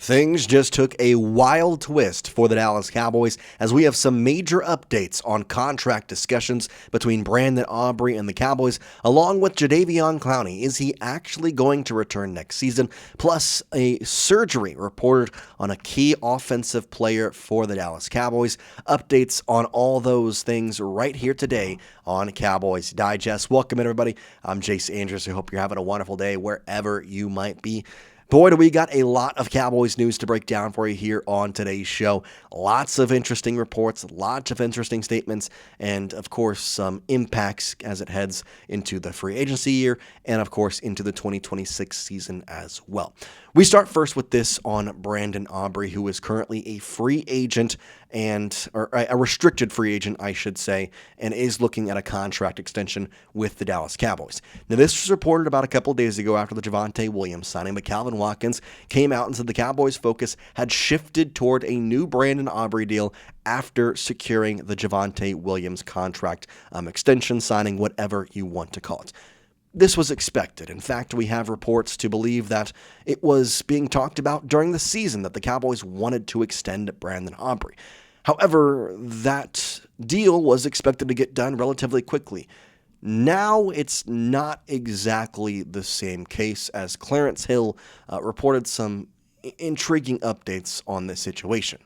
Things just took a wild twist for the Dallas Cowboys as we have some major updates on contract discussions between Brandon Aubrey and the Cowboys, along with Jadeveon Clowney. Is he actually going to return next season? Plus, a surgery reported on a key offensive player for the Dallas Cowboys. Updates on all those things right here today on Cowboys Digest. Welcome, everybody. I'm Jace Andrews. I hope you're having a wonderful day wherever you might be. Boy, do we got a lot of Cowboys news to break down for you here on today's show. Lots of interesting reports, lots of interesting statements, and of course some impacts as it heads into the free agency year and of course into the 2026 season as well. We start first with this on Brandon Aubrey, who is currently a free agent or a restricted free agent, I should say, and is looking at a contract extension with the Dallas Cowboys. Now, this was reported about a couple of days ago after the Javonte Williams signing, but Calvin Watkins came out and said the Cowboys' focus had shifted toward a new Brandon Aubrey deal after securing the Javonte Williams contract extension, signing, whatever you want to call it. This was expected. In fact, we have reports to believe that it was being talked about during the season that the Cowboys wanted to extend Brandon Aubrey. However, that deal was expected to get done relatively quickly. Now it's not exactly the same case, as Clarence Hill reported some intriguing updates on this situation.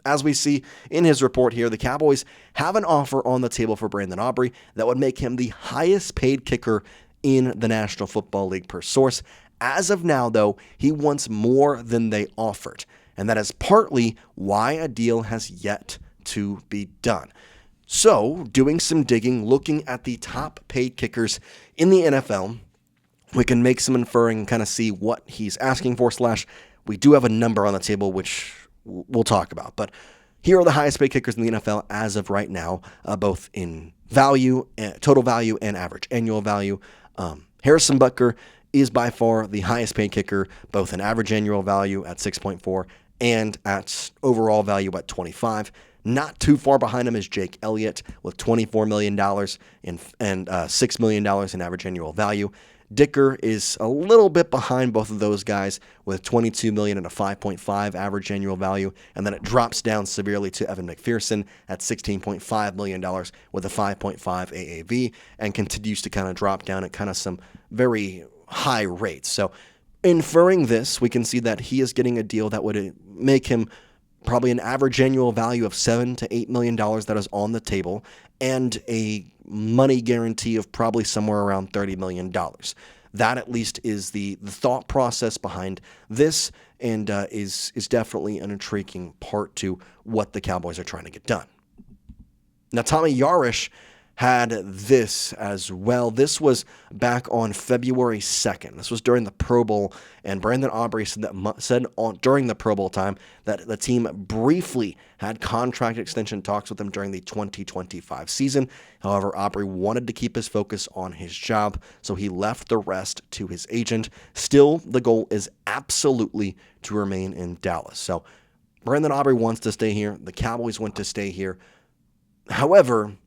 As we see in his report here, the Cowboys have an offer on the table for Brandon Aubrey that would make him the highest paid kicker in the National Football League per source. As of now, though, he wants more than they offered, and that is partly why a deal has yet to be done. So, doing some digging, looking at the top paid kickers in the NFL, we can make some inferring and kind of see what he's asking for, / we do have a number on the table, which we'll talk about. But here are the highest paid kickers in the NFL as of right now, both in value, total value, and average annual value. Harrison Butker is by far the highest paid kicker, both in average annual value at 6.4 and at overall value at 25. Not too far behind him is Jake Elliott with $24 million and $6 million in average annual value. Dicker is a little bit behind both of those guys with $22 million and a 5.5 average annual value, and then it drops down severely to Evan McPherson at $16.5 million with a 5.5 AAV, and continues to kind of drop down at kind of some very high rates. So inferring this, we can see that he is getting a deal that would make him probably an average annual value of $7 to $8 million that is on the table, and a money guarantee of probably somewhere around $30 million. That at least is the thought process behind this, and is definitely an intriguing part to what the Cowboys are trying to get done. Now, Tommy Yarish had this as well. This was back on February 2nd. This was during the Pro Bowl, and Brandon Aubrey said during the Pro Bowl time that the team briefly had contract extension talks with him during the 2025 season. However, Aubrey wanted to keep his focus on his job, so he left the rest to his agent. Still, the goal is absolutely to remain in Dallas. So Brandon Aubrey wants to stay here. The Cowboys want to stay here. However,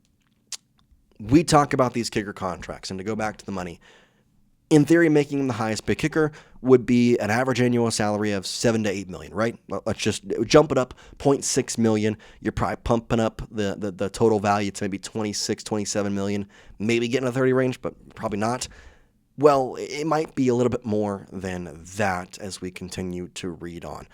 we talk about these kicker contracts, and to go back to the money, in theory, making him the highest paid kicker would be an average annual salary of $7 to $8 million, right? Let's just jump it up 0.6 million. You're probably pumping up the total value to maybe 26, 27 million, maybe getting a 30 range, but probably not. Well, it might be a little bit more than that as we continue to read on.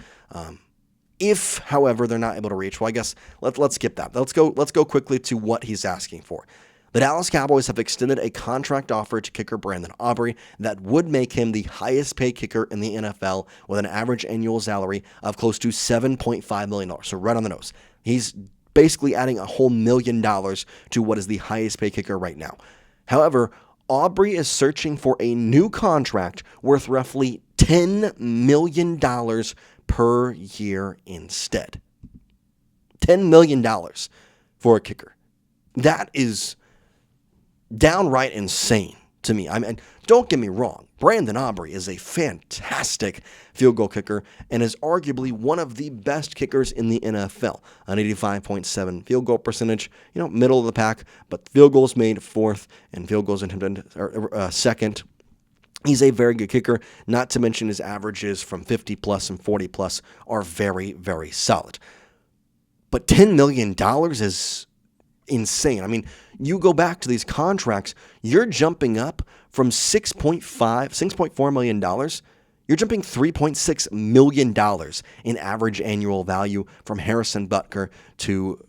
If, however, they're not able to reach, well, I guess let's skip that. Let's go quickly to what he's asking for. The Dallas Cowboys have extended a contract offer to kicker Brandon Aubrey that would make him the highest paid kicker in the NFL with an average annual salary of close to $7.5 million. So right on the nose. He's basically adding a whole $1 million to what is the highest paid kicker right now. However, Aubrey is searching for a new contract worth roughly $10 million per year instead. $10 million for a kicker. That is downright insane to me. I mean, don't get me wrong. Brandon Aubrey is a fantastic field goal kicker and is arguably one of the best kickers in the NFL. An 85.7 field goal percentage, middle of the pack, but field goals made fourth and field goals attempted second. He's a very good kicker, not to mention his averages from 50 plus and 40 plus are very, very solid. But $10 million is insane. I mean, you go back to these contracts, you're jumping up from $6.4 million. You're jumping $3.6 million in average annual value from Harrison Butker to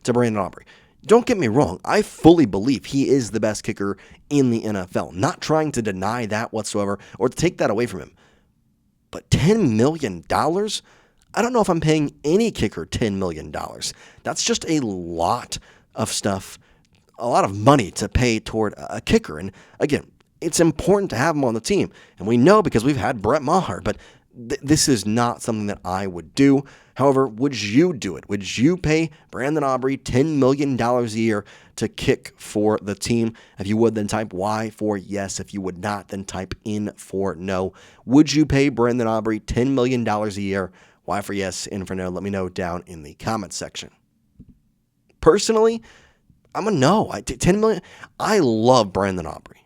Brandon Aubrey. Don't get me wrong. I fully believe he is the best kicker in the NFL. Not trying to deny that whatsoever or to take that away from him. But $10 million? I don't know if I'm paying any kicker $10 million. That's just a lot of stuff, a lot of money to pay toward a kicker. And again, it's important to have him on the team. And we know because we've had Brett Maher, but this is not something that I would do. However, would you do it? Would you pay Brandon Aubrey $10 million a year to kick for the team? If you would, then type Y for yes. If you would not, then type in for no. Would you pay Brandon Aubrey $10 million a year? Y for yes, in for no. Let me know down in the comments section. Personally, I'm a no. $10 million. I love Brandon Aubrey.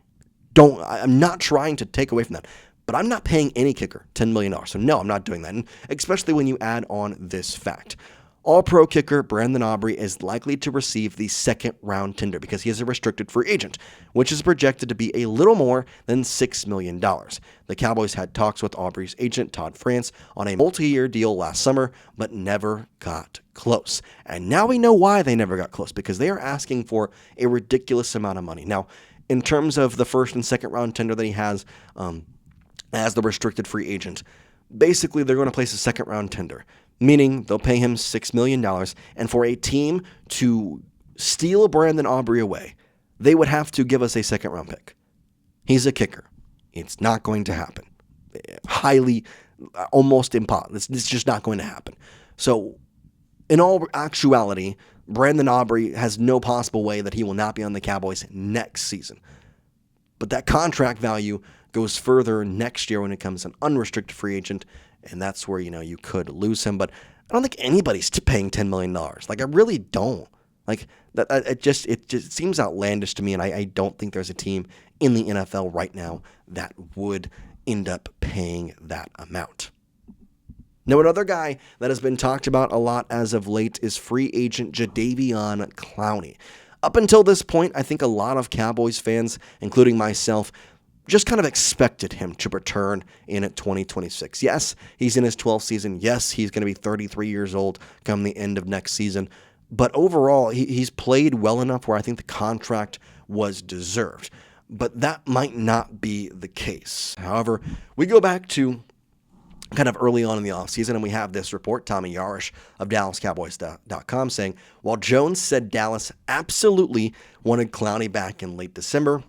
I'm not trying to take away from that. But I'm not paying any kicker $10 million. So no, I'm not doing that. And especially when you add on this fact. All-pro kicker Brandon Aubrey is likely to receive the second-round tender because he is a restricted free agent, which is projected to be a little more than $6 million. The Cowboys had talks with Aubrey's agent, Todd France, on a multi-year deal last summer, but never got close. And now we know why they never got close, because they are asking for a ridiculous amount of money. Now, in terms of the first and second-round tender that he has, as the restricted free agent, basically they're going to place a second-round tender, meaning they'll pay him $6 million, and for a team to steal Brandon Aubrey away, they would have to give us a second-round pick. He's a kicker. It's not going to happen. Highly, almost impossible. It's just not going to happen. So, in all actuality, Brandon Aubrey has no possible way that he will not be on the Cowboys next season. But that contract value goes further next year when it comes an unrestricted free agent, and that's where, you could lose him. But I don't think anybody's paying $10 million. Like, I really don't. Like, that. It just seems outlandish to me, and I don't think there's a team in the NFL right now that would end up paying that amount. Now, another guy that has been talked about a lot as of late is free agent Jadeveon Clowney. Up until this point, I think a lot of Cowboys fans, including myself, just kind of expected him to return in 2026. Yes, he's in his 12th season. Yes, he's going to be 33 years old come the end of next season. But overall, he's played well enough where I think the contract was deserved. But that might not be the case. However, we go back to kind of early on in the offseason, and we have this report, Tommy Yarish of DallasCowboys.com, saying, while Jones said Dallas absolutely wanted Clowney back in late December,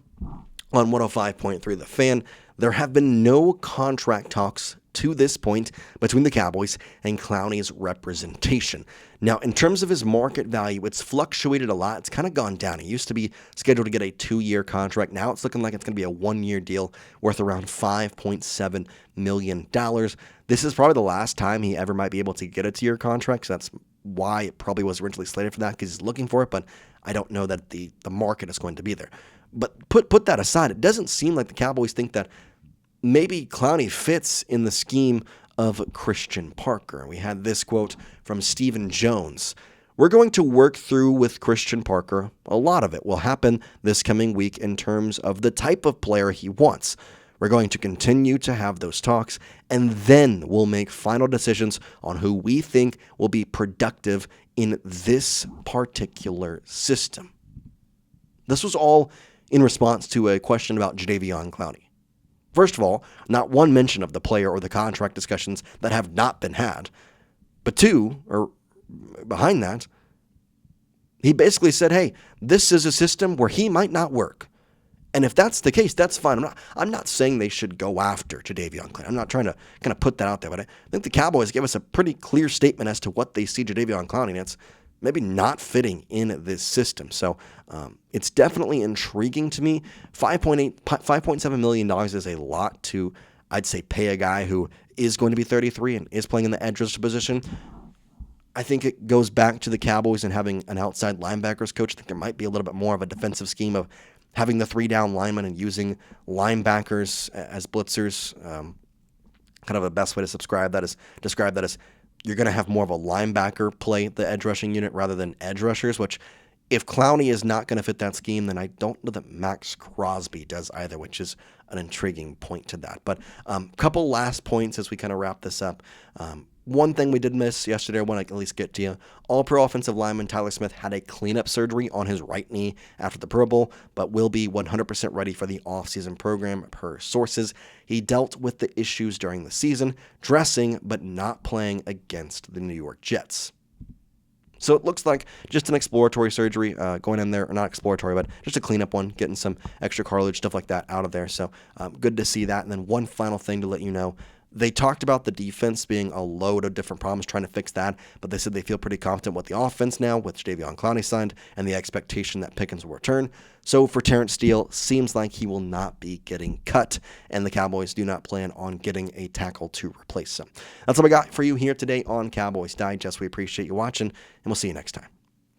on 105.3 The Fan, there have been no contract talks to this point between the Cowboys and Clowney's representation. Now, in terms of his market value, it's fluctuated a lot. It's kind of gone down. He used to be scheduled to get a 2-year contract. Now it's looking like it's going to be a 1-year deal worth around $5.7 million. This is probably the last time he ever might be able to get a 2-year contract, so that's why it probably was originally slated for that, because he's looking for it, but I don't know that the market is going to be there. But put that aside, it doesn't seem like the Cowboys think that maybe Clowney fits in the scheme of Christian Parker. We had this quote from Stephen Jones. We're going to work through with Christian Parker. A lot of it will happen this coming week in terms of the type of player he wants. We're going to continue to have those talks, and then we'll make final decisions on who we think will be productive in this particular system. This was all in response to a question about Jadeveon Clowney. First of all, not one mention of the player or the contract discussions that have not been had. But two, or behind that, he basically said, hey, this is a system where he might not work. And if that's the case, that's fine. I'm not saying they should go after Jadeveon Clowney. I'm not trying to kind of put that out there, but I think the Cowboys gave us a pretty clear statement as to what they see Jadeveon Clowney, and it's maybe not fitting in this system. So it's definitely intriguing to me. $5.7 million is a lot to, I'd say, pay a guy who is going to be 33 and is playing in the edge rusher position. I think it goes back to the Cowboys and having an outside linebackers coach. I think there might be a little bit more of a defensive scheme of having the 3-down linemen and using linebackers as blitzers. Kind of a best way to describe that is you're going to have more of a linebacker play the edge rushing unit rather than edge rushers, which if Clowney is not going to fit that scheme, then I don't know that Max Crosby does either, which is an intriguing point to that. But couple last points as we kind of wrap this up. One thing we did miss yesterday, I want to at least get to you. All-Pro offensive lineman Tyler Smith had a cleanup surgery on his right knee after the Pro Bowl, but will be 100% ready for the offseason program per sources. He dealt with the issues during the season, dressing but not playing against the New York Jets. So it looks like just an exploratory surgery going in there, or not exploratory, but just a cleanup one, getting some extra cartilage, stuff like that out of there. So good to see that. And then one final thing to let you know. They talked about the defense being a load of different problems, trying to fix that, but they said they feel pretty confident with the offense now, with Jadeveon Clowney signed, and the expectation that Pickens will return. So for Terrence Steele, seems like he will not be getting cut, and the Cowboys do not plan on getting a tackle to replace him. That's all I got for you here today on Cowboys Digest. We appreciate you watching, and we'll see you next time.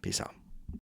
Peace out.